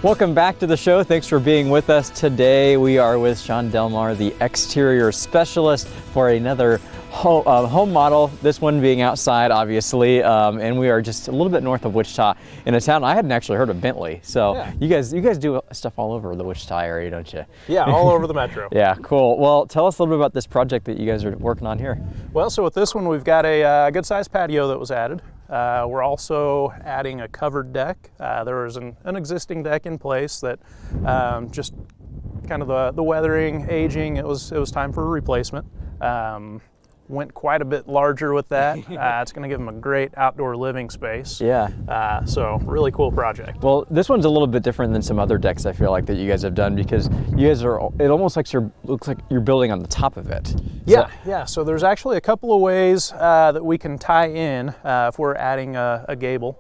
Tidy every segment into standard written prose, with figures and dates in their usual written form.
Welcome back to the show. Thanks for being with us today. We are with Shaun Delmar, the exterior specialist for another home model, this one being outside, obviously, and we are just a little bit north of Wichita in a town I hadn't actually heard of, Bentley. So yeah. you guys do stuff all over the Wichita area, don't you? Yeah, all over the metro. Yeah, cool. Well, tell us a little bit about this project that you guys are working on here. Well, so with this one, we've got a good-sized patio that was added. We're also adding a covered deck. There was an existing deck in place that just kind of the weathering, aging, it was time for a replacement. Went quite a bit larger with that. It's going to give them a great outdoor living space. Yeah. So really cool project. Well, this one's a little bit different than some other decks I feel like that you guys have done, because you guys are, it almost looks like you're building on the top of it. Yeah. So there's actually a couple of ways that we can tie in if we're adding a gable.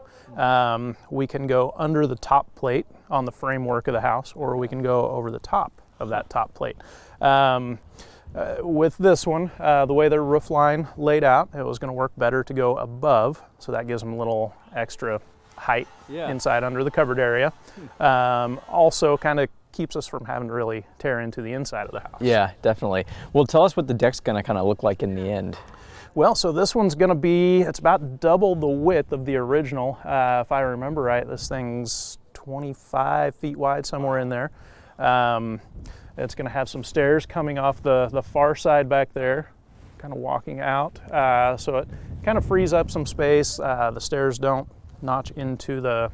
We can go under the top plate on the framework of the house, or we can go over the top of that top plate. With this one, the way their roof line laid out, it was going to work better to go above, so that gives them a little extra height inside under the covered area. Also kind of keeps us from having to really tear into the inside of the house. Yeah, definitely. Well, tell us what the deck's going to kind of look like in the end. Well, so this one's going to be, it's about double the width of the original. If I remember right, this thing's 25 feet wide, somewhere in there. It's going to have some stairs coming off the far side back there, kind of walking out. So it kind of frees up some space. The stairs don't notch into the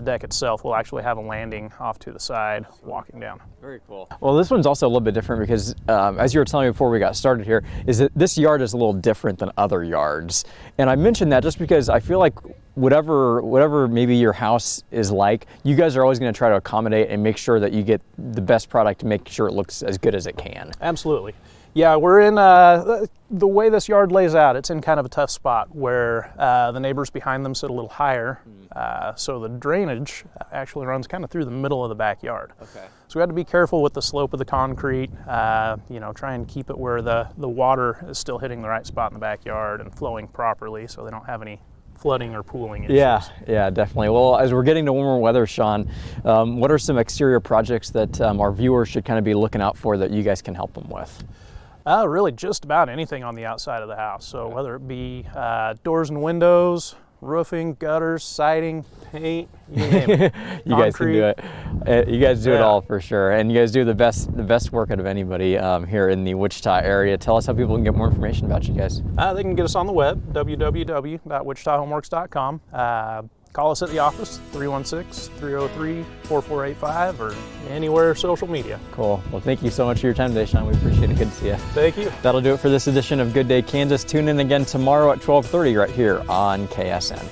deck itself. We'll actually have a landing off to the side walking down. Very cool. Well, this one's also a little bit different because, as you were telling me before we got started here, is that this yard is a little different than other yards. And I mentioned that just because I feel like whatever maybe your house is like, you guys are always going to try to accommodate and make sure that you get the best product to make sure it looks as good as it can. Absolutely. Yeah, we're in, the way this yard lays out, it's in kind of a tough spot where the neighbors behind them sit a little higher. So the drainage actually runs kind of through the middle of the backyard. Okay. So we had to be careful with the slope of the concrete, try and keep it where the water is still hitting the right spot in the backyard and flowing properly so they don't have any flooding or pooling issues. Yeah, definitely. Well, as we're getting to warmer weather, Shaun, what are some exterior projects that our viewers should kind of be looking out for that you guys can help them with? Really just about anything on the outside of the house. So whether it be doors and windows, roofing, gutters, siding, paint, you name it. You guys can do it. You guys do it all for sure. And you guys do the best work out of anybody here in the Wichita area. Tell us how people can get more information about you guys. They can get us on the web, www.wichitahomeworks.com. Call us at the office, 316-303-4485, or anywhere social media. Cool. Well, thank you so much for your time today, Shaun. We appreciate it. Good to see you. Thank you. That'll do it for this edition of Good Day Kansas. Tune in again tomorrow at 12:30 right here on KSN.